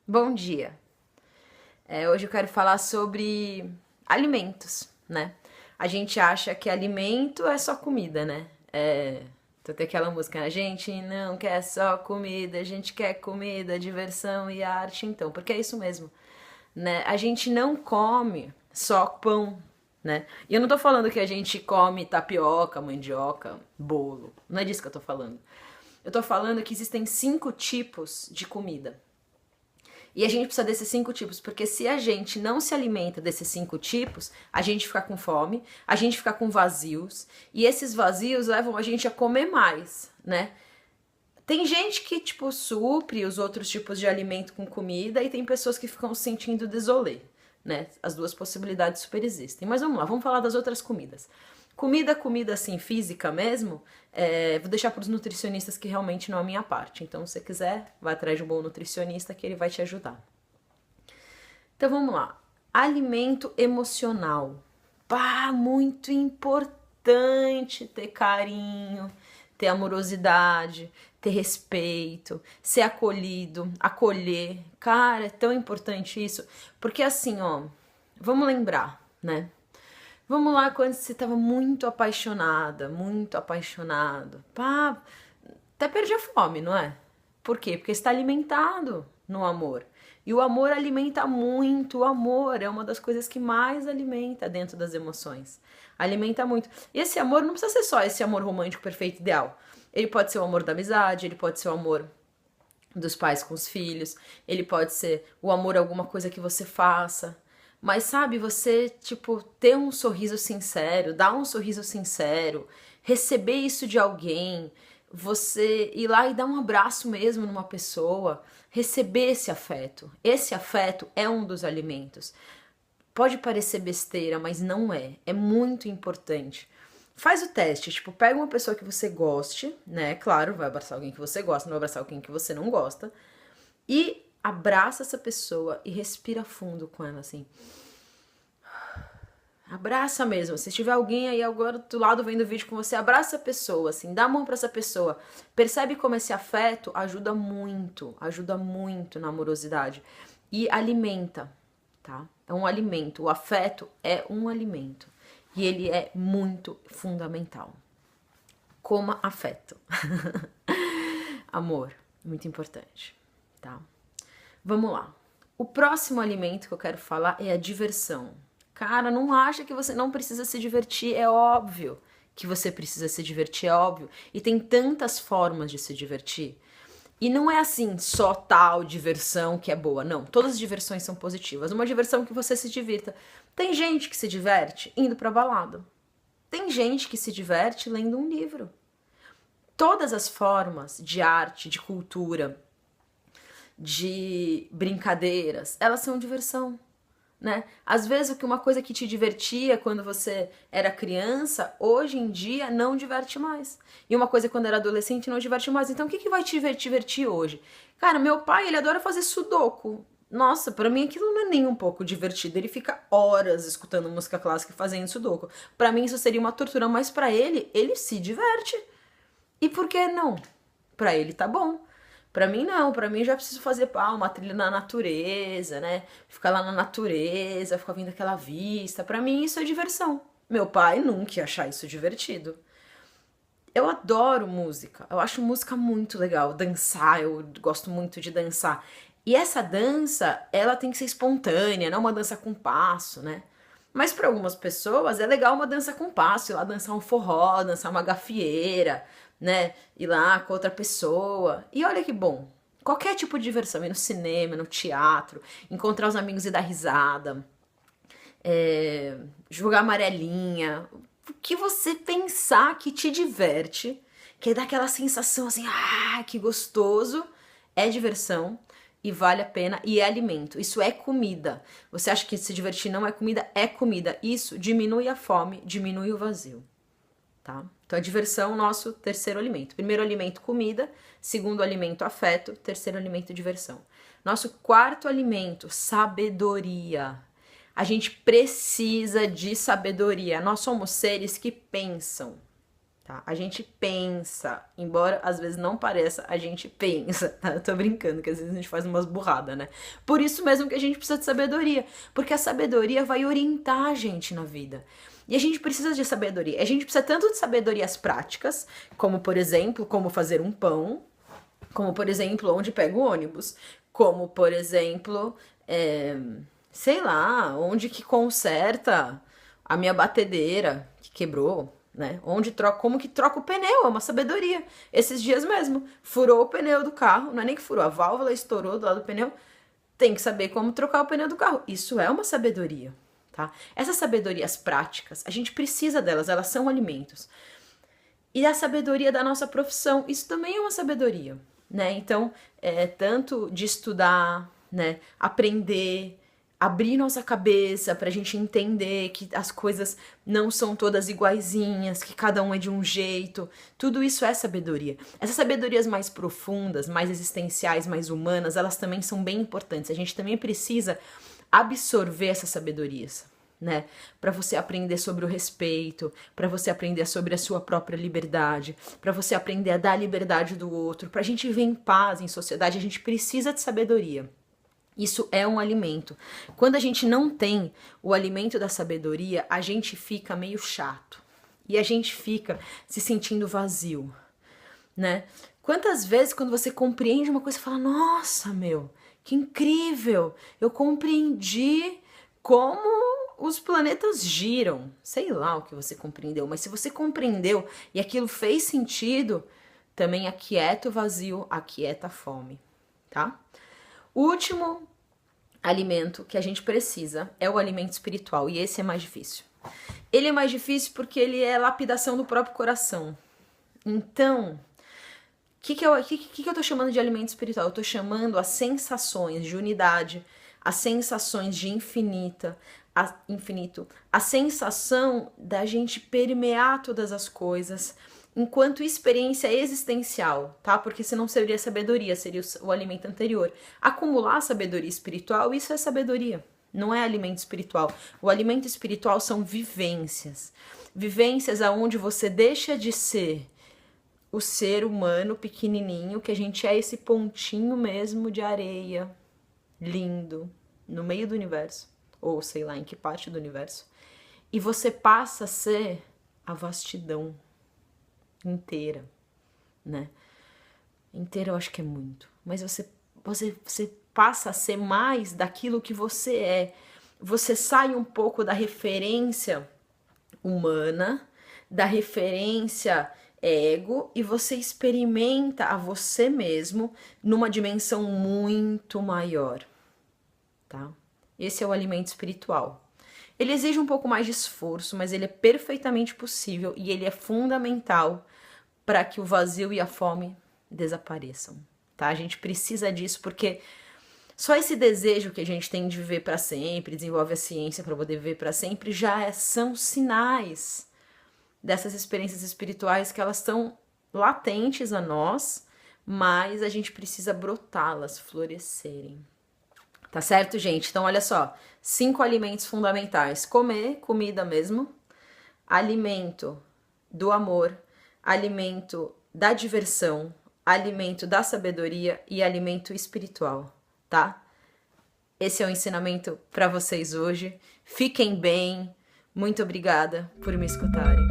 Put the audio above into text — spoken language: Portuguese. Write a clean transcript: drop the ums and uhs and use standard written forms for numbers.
Bom dia. Hoje eu quero falar sobre alimentos, né? A gente acha que alimento é só comida, né? Tem aquela música, a gente não quer só comida, a gente quer comida, diversão e arte, então, porque é isso mesmo, né? A gente não come só pão, né? E eu não tô falando que a gente come tapioca, mandioca, bolo, não é disso que eu tô falando. Eu tô falando que existem 5 tipos de comida. E a gente precisa desses 5 tipos, porque se a gente não se alimenta desses 5 tipos, a gente fica com fome, a gente fica com vazios, e esses vazios levam a gente a comer mais, né? Tem gente que, tipo, supre os outros tipos de alimento com comida, e tem pessoas que ficam se sentindo desolê, né? As duas possibilidades super existem. Mas vamos lá, vamos falar das outras comidas. Comida assim, física mesmo, vou deixar para os nutricionistas que realmente não é a minha parte. Então, se você quiser, vai atrás de um bom nutricionista que ele vai te ajudar. Então, vamos lá. Alimento emocional. Pá, muito importante ter carinho, ter amorosidade, ter respeito, ser acolhido, acolher. Cara, é tão importante isso. Porque assim, ó, vamos lembrar, né? Vamos lá quando você estava muito apaixonado. Pá, até perde a fome, não é? Por quê? Porque está alimentado no amor. E o amor alimenta muito. O amor é uma das coisas que mais alimenta dentro das emoções. Alimenta muito. E esse amor não precisa ser só esse amor romântico perfeito ideal. Ele pode ser o amor da amizade, ele pode ser o amor dos pais com os filhos, ele pode ser o amor a alguma coisa que você faça. Mas sabe, você, tipo, ter um sorriso sincero, dar um sorriso sincero, receber isso de alguém, você ir lá e dar um abraço mesmo numa pessoa, receber esse afeto. Esse afeto é um dos alimentos. Pode parecer besteira, mas não é. É muito importante. Faz o teste, tipo, pega uma pessoa que você goste, né? Claro, vai abraçar alguém que você gosta, não vai abraçar alguém que você não gosta. E abraça essa pessoa e respira fundo com ela, assim. Abraça mesmo. Se tiver alguém aí agora do lado vendo o vídeo com você, abraça a pessoa, assim, dá a mão pra essa pessoa. Percebe como esse afeto ajuda muito na amorosidade. E alimenta, tá? É um alimento. O afeto é um alimento. E ele é muito fundamental. Coma afeto. Amor, muito importante, tá? Vamos lá. O próximo alimento que eu quero falar é a diversão. Cara, não acha que você não precisa se divertir, é óbvio que você precisa se divertir, é óbvio. E tem tantas formas de se divertir. E não é assim, só tal diversão que é boa. Não, todas as diversões são positivas. Uma diversão que você se divirta. Tem gente que se diverte indo pra balada. Tem gente que se diverte lendo um livro. Todas as formas de arte, de cultura, de brincadeiras, elas são diversão, né? Às vezes uma coisa que te divertia quando você era criança, hoje em dia não diverte mais. E uma coisa quando era adolescente não diverte mais. Então o que vai te divertir hoje? Cara, meu pai, ele adora fazer sudoku. Nossa, pra mim aquilo não é nem um pouco divertido. Ele fica horas escutando música clássica e fazendo sudoku. Pra mim isso seria uma tortura, mas pra ele se diverte. E por que não? Pra ele tá bom. Pra mim não, pra mim eu já preciso fazer uma trilha na natureza, né? Ficar lá na natureza, ficar vendo aquela vista. Pra mim isso é diversão. Meu pai nunca ia achar isso divertido. Eu adoro música, eu acho música muito legal, dançar, eu gosto muito de dançar. E essa dança, ela tem que ser espontânea, não uma dança com passo, né? Mas para algumas pessoas é legal uma dança com passo, ir lá dançar um forró, dançar uma gafieira, né? Ir lá com outra pessoa. E olha que bom. Qualquer tipo de diversão, ir no cinema, no teatro, encontrar os amigos e dar risada, jogar amarelinha, o que você pensar que te diverte, que dá aquela sensação assim, que gostoso, é diversão e vale a pena e é alimento. Isso é comida. Você acha que se divertir não é comida? É comida. Isso diminui a fome, diminui o vazio, tá? Então a diversão, nosso terceiro alimento. Primeiro alimento, comida. Segundo alimento, afeto. Terceiro alimento, diversão. Nosso quarto alimento, sabedoria. A gente precisa de sabedoria. Nós somos seres que pensam. tá? A gente pensa, embora às vezes não pareça, a gente pensa, tá? Eu tô brincando, que às vezes a gente faz umas burradas, né? Por isso mesmo que a gente precisa de sabedoria, porque a sabedoria vai orientar a gente na vida. E a gente precisa de sabedoria. A gente precisa tanto de sabedorias práticas, como por exemplo, como fazer um pão, como por exemplo, onde pega o ônibus, como por exemplo, sei lá, onde que conserta a minha batedeira que quebrou, né? Como que troca o pneu, é uma sabedoria. Esses dias mesmo, furou o pneu do carro, não é nem que furou, a válvula estourou do lado do pneu, tem que saber como trocar o pneu do carro. Isso é uma sabedoria, tá? Essas sabedorias práticas, a gente precisa delas, elas são alimentos. E a sabedoria da nossa profissão, isso também é uma sabedoria, né? Então, tanto de estudar, né, aprender, abrir nossa cabeça pra gente entender que as coisas não são todas iguaizinhas, que cada um é de um jeito, tudo isso é sabedoria. Essas sabedorias mais profundas, mais existenciais, mais humanas, elas também são bem importantes. A gente também precisa absorver essas sabedorias, né? Para você aprender sobre o respeito, para você aprender sobre a sua própria liberdade, para você aprender a dar a liberdade do outro, pra gente viver em paz em sociedade, a gente precisa de sabedoria. Isso é um alimento. Quando a gente não tem o alimento da sabedoria, a gente fica meio chato. E a gente fica se sentindo vazio, né? Quantas vezes quando você compreende uma coisa, você fala, nossa, meu, que incrível! Eu compreendi como os planetas giram. Sei lá o que você compreendeu, mas se você compreendeu e aquilo fez sentido, também aquieta o vazio, aquieta a fome, tá? O último alimento que a gente precisa é o alimento espiritual, e esse é mais difícil. Ele é mais difícil porque ele é lapidação do próprio coração. Então, o que eu tô chamando de alimento espiritual? Eu tô chamando as sensações de unidade, as sensações de infinito, a sensação da gente permear todas as coisas, enquanto experiência existencial, tá? Porque senão seria sabedoria, seria o alimento anterior. Acumular sabedoria espiritual, isso é sabedoria, não é alimento espiritual. O alimento espiritual são vivências. Vivências aonde você deixa de ser o ser humano pequenininho, que a gente é esse pontinho mesmo de areia, lindo, no meio do universo, ou sei lá em que parte do universo, e você passa a ser a vastidão inteira, né? Inteira eu acho que é muito, mas você passa a ser mais daquilo que você é. Você sai um pouco da referência humana, da referência ego, e você experimenta a você mesmo numa dimensão muito maior, tá? Esse é o alimento espiritual. Ele exige um pouco mais de esforço, mas ele é perfeitamente possível e ele é fundamental para que o vazio e a fome desapareçam, tá? A gente precisa disso porque só esse desejo que a gente tem de viver para sempre, desenvolve a ciência para poder viver para sempre, são sinais dessas experiências espirituais que elas estão latentes a nós, mas a gente precisa brotá-las, florescerem. Tá certo, gente? Então, olha só, 5 alimentos fundamentais. Comer, comida mesmo. Alimento do amor. Alimento da diversão. Alimento da sabedoria e alimento espiritual, tá? Esse é o ensinamento para vocês hoje. Fiquem bem. Muito obrigada por me escutarem.